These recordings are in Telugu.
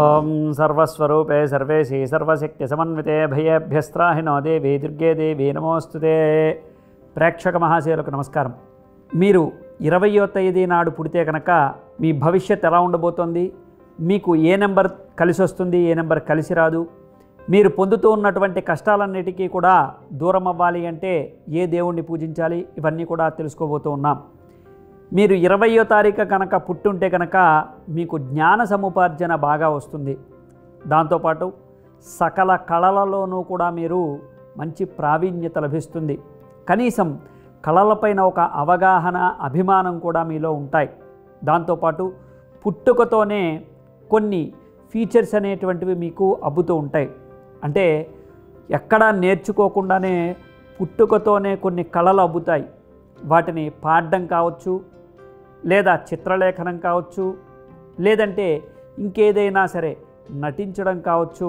ఓం సర్వస్వరూపే సర్వేశీ సర్వశక్తి సమన్వితే భయేభ్యస్త్రాహినో దేవి దుర్గే దేవి నమోస్తుతే. ప్రేక్షక మహాశయులకు నమస్కారం. మీరు 20వ తేదీ నాడు పుడితే కనుక మీ భవిష్యత్ ఎలా ఉండబోతోంది, మీకు ఏ నెంబర్ కలిసి వస్తుంది, ఏ నెంబర్ కలిసి రాదు, మీరు పొందుతూ ఉన్నటువంటి కష్టాలన్నిటికీ కూడా దూరం అవ్వాలి అంటే ఏ దేవుణ్ణి పూజించాలి, ఇవన్నీ కూడా తెలుసుకోబోతూ ఉన్నాం. మీరు 20వ తారీఖు కనుక పుట్టుంటే కనుక మీకు జ్ఞాన సముపార్జన బాగా వస్తుంది. దాంతోపాటు సకల కళలలోనూ కూడా మీరు మంచి ప్రావీణ్యత లభిస్తుంది. కనీసం కళలపైన ఒక అవగాహన, అభిమానం కూడా మీలో ఉంటాయి. దాంతోపాటు పుట్టుకతోనే కొన్ని ఫీచర్స్ అనేటువంటివి మీకు అబ్బుతూ ఉంటాయి. అంటే ఎక్కడా నేర్చుకోకుండానే పుట్టుకతోనే కొన్ని కళలు అబ్బుతాయి. వాటిని పాడడం కావచ్చు, లేదా చిత్రలేఖనం కావచ్చు, లేదంటే ఇంకేదైనా సరే నటించడం కావచ్చు,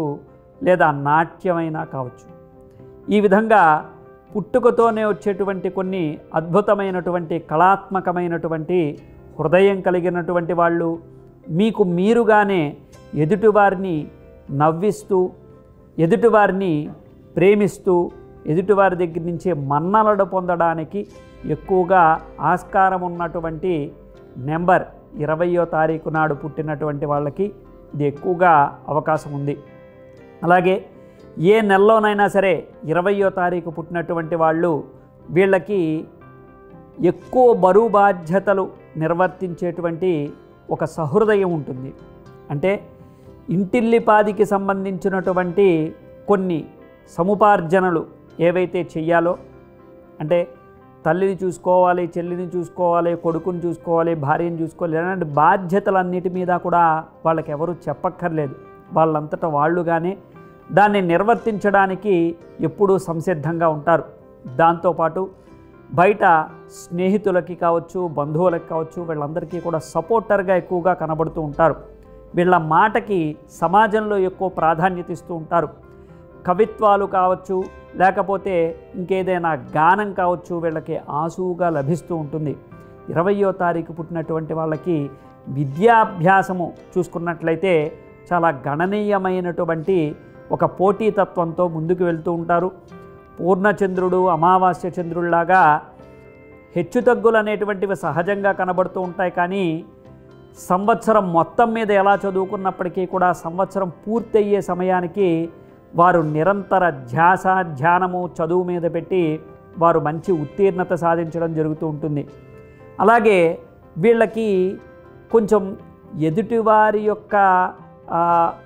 లేదా నాట్యమైనా కావచ్చు. ఈ విధంగా పుట్టుకతోనే వచ్చేటువంటి కొన్ని అద్భుతమైనటువంటి కళాత్మకమైనటువంటి హృదయం కలిగినటువంటి వాళ్ళు మీకు మీరుగానే ఎదుటివారిని నవ్విస్తూ, ఎదుటివారిని ప్రేమిస్తూ, ఎదుటివారి దగ్గర నుంచి మన్ననలు పొందడానికి ఎక్కువగా ఆస్కారం ఉన్నటువంటి నెంబర్ 20వ తారీఖు నాడు పుట్టినటువంటి వాళ్ళకి ఇది ఎక్కువగా అవకాశం ఉంది. అలాగే ఏ నెలలోనైనా సరే 20వ తారీఖు పుట్టినటువంటి వాళ్ళు వీళ్ళకి ఎక్కువ బరువు బాధ్యతలు నిర్వర్తించేటువంటి ఒక సహృదయం ఉంటుంది. అంటే ఇంటిల్లిపాదికి సంబంధించినటువంటి కొన్ని సముపార్జనలు ఏవైతే చెయ్యాలో, అంటే తల్లిని చూసుకోవాలి, చెల్లిని చూసుకోవాలి, కొడుకుని చూసుకోవాలి, భార్యను చూసుకోవాలి, ఇలాంటి బాధ్యతలన్నిటి మీద కూడా వాళ్ళకి ఎవరు చెప్పక్కర్లేదు. వాళ్ళంతటా వాళ్ళుగానే దాన్ని నిర్వర్తించడానికి ఎప్పుడూ సంసిద్ధంగా ఉంటారు. దాంతోపాటు బయట స్నేహితులకి కావచ్చు, బంధువులకి కావచ్చు, వీళ్ళందరికీ కూడా సపోర్టర్గా ఎక్కువగా కనబడుతూ ఉంటారు. వీళ్ళ మాటకి సమాజంలో ఎక్కువ ప్రాధాన్యత ఇస్తూ ఉంటారు. కవిత్వాలు కావచ్చు, లేకపోతే ఇంకేదైనా గానం కావచ్చు, వీళ్ళకి ఆసువుగా లభిస్తూ ఉంటుంది. 20వ తారీఖు పుట్టినటువంటి వాళ్ళకి విద్యాభ్యాసము చూసుకున్నట్లయితే చాలా గణనీయమైనటువంటి ఒక పోటీతత్వంతో ముందుకు వెళ్తూ ఉంటారు. పూర్ణచంద్రుడు, అమావాస్య చంద్రుల్లాగా హెచ్చుతగ్గులు అనేటువంటివి సహజంగా కనబడుతూ ఉంటాయి. కానీ సంవత్సరం మొత్తం మీద ఎలా చదువుకున్నప్పటికీ కూడా సంవత్సరం పూర్తయ్యే సమయానికి వారు నిరంతర ధ్యాస, ధ్యానము, చదువు మీద పెట్టి వారు మంచి ఉత్తీర్ణత సాధించడం జరుగుతూ ఉంటుంది. అలాగే వీళ్ళకి కొంచెం ఎదుటివారి యొక్క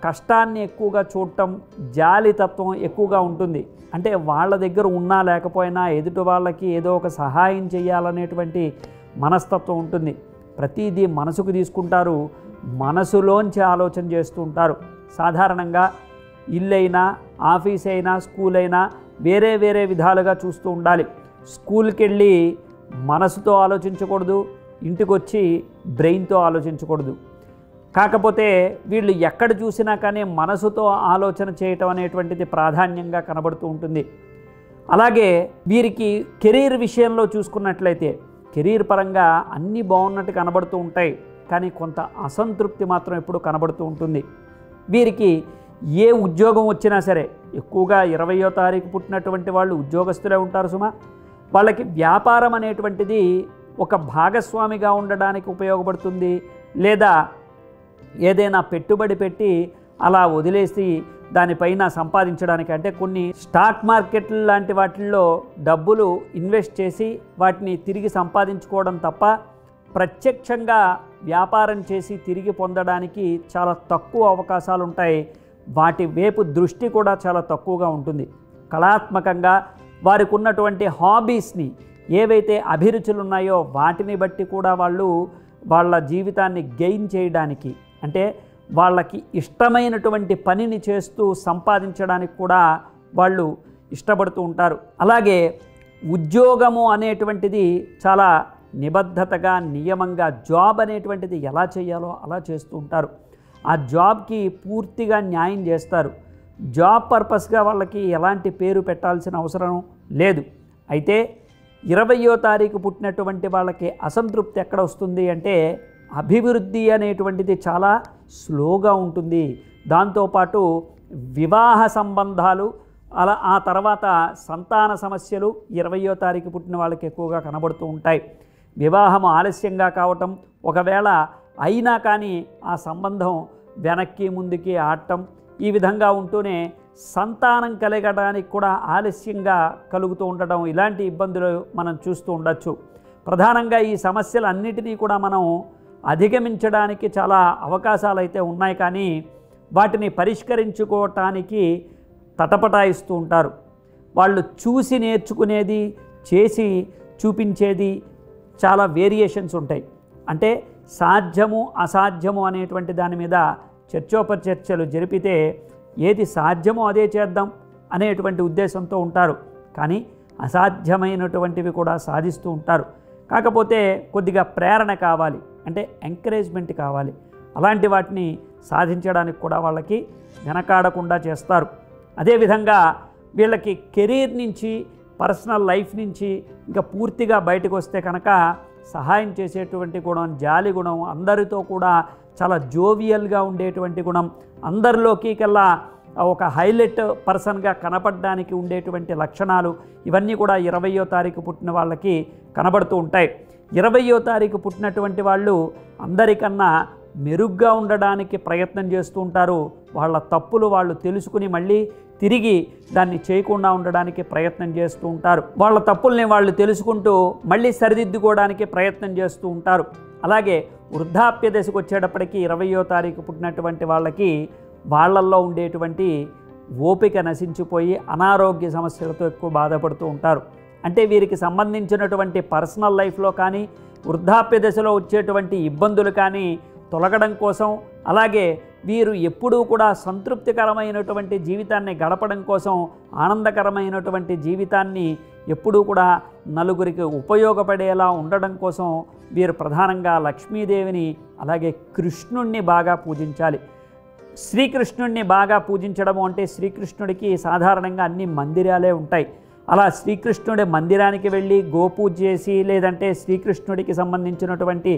కష్టాన్ని ఎక్కువగా చూడటం, జాలితత్వం ఎక్కువగా ఉంటుంది. అంటే వాళ్ళ దగ్గర ఉన్నా లేకపోయినా ఎదుటి వాళ్ళకి ఏదో ఒక సహాయం చేయాలనేటువంటి మనస్తత్వం ఉంటుంది. ప్రతిదీ మనసుకు తీసుకుంటారు, మనసులోంచి ఆలోచన చేస్తూ ఉంటారు. సాధారణంగా ఇల్లైనా, ఆఫీస్ అయినా, స్కూల్ అయినా వేరే వేరే విధాలుగా చూస్తూ ఉండాలి. స్కూల్కి వెళ్ళి మనసుతో ఆలోచించకూడదు, ఇంటికి వచ్చి బ్రెయిన్తో ఆలోచించకూడదు. కాకపోతే వీళ్ళు ఎక్కడ చూసినా కానీ మనసుతో ఆలోచన చేయటం అనేటువంటిది ప్రాధాన్యంగా కనబడుతూ ఉంటుంది. అలాగే వీరికి కెరీర్ విషయంలో చూసుకున్నట్లయితే కెరీర్ పరంగా అన్నీ బాగున్నట్టు కనబడుతూ ఉంటాయి. కానీ కొంత అసంతృప్తి మాత్రం ఎప్పుడు కనబడుతూ ఉంటుంది. వీరికి ఏ ఉద్యోగం వచ్చినా సరే, ఎక్కువగా 20వ తారీఖు పుట్టినటువంటి వాళ్ళు ఉద్యోగస్తులే ఉంటారు సుమా. వాళ్ళకి వ్యాపారం అనేటువంటిది ఒక భాగస్వామిగా ఉండడానికి ఉపయోగపడుతుంది. లేదా ఏదైనా పెట్టుబడి పెట్టి అలా వదిలేసి దానిపైన సంపాదించడానికి, అంటే కొన్ని స్టాక్ మార్కెట్లు లాంటి వాటిల్లో డబ్బులు ఇన్వెస్ట్ చేసి వాటిని తిరిగి సంపాదించుకోవడం తప్ప ప్రత్యక్షంగా వ్యాపారం చేసి తిరిగి పొందడానికి చాలా తక్కువ అవకాశాలు ఉంటాయి. వాటి వైపు దృష్టి కూడా చాలా తక్కువగా ఉంటుంది. కళాత్మకంగా వారికి ఉన్నటువంటి హాబీస్ని, ఏవైతే అభిరుచులు ఉన్నాయో వాటిని బట్టి కూడా వాళ్ళు వాళ్ళ జీవితాన్ని గెయిన్ చేయడానికి, అంటే వాళ్ళకి ఇష్టమైనటువంటి పనిని చేస్తూ సంపాదించడానికి కూడా వాళ్ళు ఇష్టపడుతూ ఉంటారు. అలాగే ఉద్యోగము అనేటువంటిది చాలా నిబద్ధతగా, నియమంగా జాబ్ అనేటువంటిది ఎలా చేయాలో అలా చేస్తూ ఉంటారు. ఆ జాబ్కి పూర్తిగా న్యాయం చేస్తారు. జాబ్ పర్పస్గా వాళ్ళకి ఎలాంటి పేరు పెట్టాల్సిన అవసరం లేదు. అయితే 20వ తారీఖు పుట్టినటువంటి వాళ్ళకి అసంతృప్తి ఎక్కడ వస్తుంది అంటే అభివృద్ధి అనేటువంటిది చాలా స్లోగా ఉంటుంది. దాంతోపాటు వివాహ సంబంధాలు అలా ఆ తర్వాత సంతాన సమస్యలు 20వ తారీఖు పుట్టిన వాళ్ళకి ఎక్కువగా కనబడుతూ ఉంటాయి. వివాహం ఆలస్యంగా కావటం, ఒకవేళ అయినా కానీ ఆ సంబంధం వెనక్కి ముందుకి ఆడటం, ఈ విధంగా ఉంటూనే సంతానం కలగడానికి కూడా ఆలస్యంగా కలుగుతూ ఉండటం, ఇలాంటి ఇబ్బందులు మనం చూస్తూ ఉండొచ్చు. ప్రధానంగా ఈ సమస్యలన్నిటినీ కూడా మనం అధిగమించడానికి చాలా అవకాశాలు అయితే ఉన్నాయి, కానీ వాటిని పరిష్కరించుకోవటానికి తటపటాయిస్తూ ఉంటారు. వాళ్ళు చూసి నేర్చుకునేది, చేసి చూపించేది చాలా వేరియేషన్స్ ఉంటాయి. అంటే సాధ్యము అసాధ్యము అనేటువంటి దాని మీద చర్చోపచర్చలు జరిపితే ఏది సాధ్యమో అదే చేద్దాం అనేటువంటి ఉద్దేశంతో ఉంటారు, కానీ అసాధ్యమైనటువంటివి కూడా సాధిస్తూ ఉంటారు. కాకపోతే కొద్దిగా ప్రేరణ కావాలి, అంటే ఎంకరేజ్మెంట్ కావాలి. అలాంటి వాటిని సాధించడానికి కూడా వాళ్ళకి వెనకాడకుండా చేస్తారు. అదేవిధంగా వీళ్ళకి కెరీర్ నుంచి, పర్సనల్ లైఫ్ నుంచి ఇంకా పూర్తిగా బయటకు వస్తే కనుక సహాయం చేసేటువంటి గుణం, జాలి గుణం, అందరితో కూడా చాలా జోవియల్గా ఉండేటువంటి గుణం, అందరిలోకి కల్లా ఒక హైలైట్ పర్సన్గా కనపడడానికి ఉండేటువంటి లక్షణాలు, ఇవన్నీ కూడా 20వ తారీఖు పుట్టిన వాళ్ళకి కనబడుతూ ఉంటాయి. 20వ తారీఖు పుట్టినటువంటి వాళ్ళు అందరికన్నా మెరుగ్గా ఉండడానికి ప్రయత్నం చేస్తూ ఉంటారు. వాళ్ళ తప్పులు వాళ్ళు తెలుసుకుని మళ్ళీ తిరిగి దాన్ని చేయకుండా ఉండడానికి ప్రయత్నం చేస్తూ ఉంటారు. వాళ్ళ తప్పుల్ని వాళ్ళు తెలుసుకుంటూ మళ్ళీ సరిదిద్దుకోవడానికి ప్రయత్నం చేస్తూ ఉంటారు. అలాగే వృద్ధాప్య దశకు వచ్చేటప్పటికి 20వ తారీఖు పుట్టినటువంటి వాళ్ళకి వాళ్ళల్లో ఉండేటువంటి ఓపిక నశించిపోయి అనారోగ్య సమస్యలతో ఎక్కువ బాధపడుతూ ఉంటారు. అంటే వీరికి సంబంధించినటువంటి పర్సనల్ లైఫ్లో కానీ, వృద్ధాప్య దశలో వచ్చేటువంటి ఇబ్బందులు కానీ తొలగడం కోసం, అలాగే వీరు ఎప్పుడూ కూడా సంతృప్తికరమైనటువంటి జీవితాన్ని గడపడం కోసం, ఆనందకరమైనటువంటి జీవితాన్ని ఎప్పుడూ కూడా నలుగురికి ఉపయోగపడేలా ఉండడం కోసం వీరు ప్రధానంగా లక్ష్మీదేవిని, అలాగే కృష్ణుణ్ణి బాగా పూజించాలి. శ్రీకృష్ణుణ్ణి బాగా పూజించడము అంటే శ్రీకృష్ణుడికి సాధారణంగా అన్ని మందిరాలే ఉంటాయి. అలా శ్రీకృష్ణుడి మందిరానికి వెళ్ళి గోపూజ చేసి, లేదంటే శ్రీకృష్ణుడికి సంబంధించినటువంటి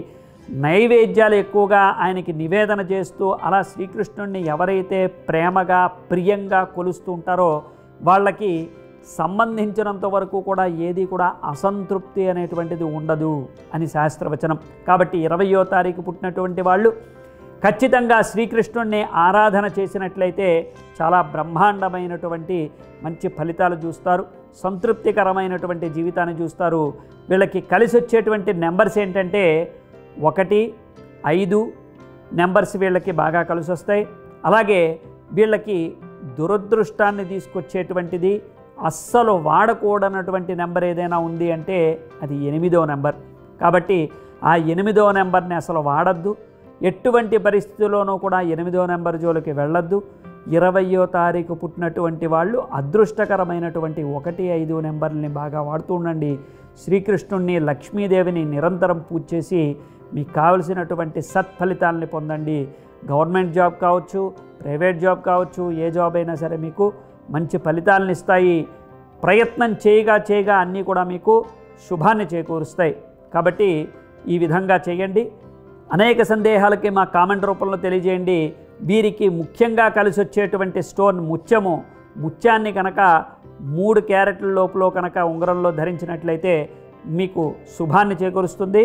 నైవేద్యాలు ఎక్కువగా ఆయనకి నివేదన చేస్తూ, అలా శ్రీకృష్ణుడిని ఎవరైతే ప్రేమగా ప్రియంగా కొలుస్తూ ఉంటారో వాళ్ళకి సంబంధించినంత వరకు కూడా ఏది కూడా అసంతృప్తి అనేటువంటిది ఉండదు అని శాస్త్రవచనం. కాబట్టి 20వ తారీఖు పుట్టినటువంటి వాళ్ళు ఖచ్చితంగా శ్రీకృష్ణుడిని ఆరాధన చేసినట్లయితే చాలా బ్రహ్మాండమైనటువంటి మంచి ఫలితాలు చూస్తారు, సంతృప్తికరమైనటువంటి జీవితాన్ని చూస్తారు. వీళ్ళకి కలిసి వచ్చేటువంటి నెంబర్స్ ఏంటంటే 1, 5 నెంబర్స్ వీళ్ళకి బాగా కలిసి వస్తాయి. అలాగే వీళ్ళకి దురదృష్టాన్ని తీసుకొచ్చేటువంటిది, అస్సలు వాడకూడనటువంటి నెంబర్ ఏదైనా ఉంది అంటే అది 8వ నెంబర్. కాబట్టి ఆ 8వ నెంబర్ని అసలు వాడద్దు. ఎటువంటి పరిస్థితుల్లోనూ కూడా 8వ నెంబర్ జోలికి వెళ్ళొద్దు. 20వ తారీఖు పుట్టినటువంటి వాళ్ళు అదృష్టకరమైనటువంటి 1, 5 నెంబర్ని బాగా వాడుతూ ఉండండి. శ్రీకృష్ణుణ్ణి, లక్ష్మీదేవిని నిరంతరం పూజ చేసి మీకు కావలసినటువంటి సత్ఫలితాలని పొందండి. గవర్నమెంట్ జాబ్ కావచ్చు, ప్రైవేట్ జాబ్ కావచ్చు, ఏ జాబ్ అయినా సరే మీకు మంచి ఫలితాలను ఇస్తాయి. ప్రయత్నం చేయగా అన్నీ కూడా మీకు శుభాన్ని చేకూరుస్తాయి. కాబట్టి ఈ విధంగా చేయండి. అనేక సందేహాలకి మా కామెంట్ రూపంలో తెలియజేయండి. వీరికి ముఖ్యంగా కలిసి వచ్చేటువంటి స్టోన్ ముత్యము. ముత్యాన్ని కనుక 3 క్యారెట్ల లోపల కనుక ఉంగరంలో ధరించినట్లయితే మీకు శుభాన్ని చేకూరుస్తుంది.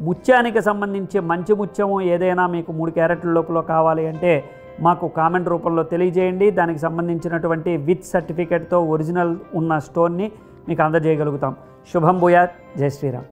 ముత్యానికి సంబంధించి మంచి ముత్యము ఏదైనా మీకు 3 క్యారెట్ల లోపల కావాలి అంటే మాకు కామెంట్ రూపంలో తెలియజేయండి. దానికి సంబంధించినటువంటి విత్ సర్టిఫికేట్తో ఒరిజినల్ ఉన్న స్టోన్ని మీకు అందజేయగలుగుతాం. శుభం భూయాత్. జై శ్రీరామ్.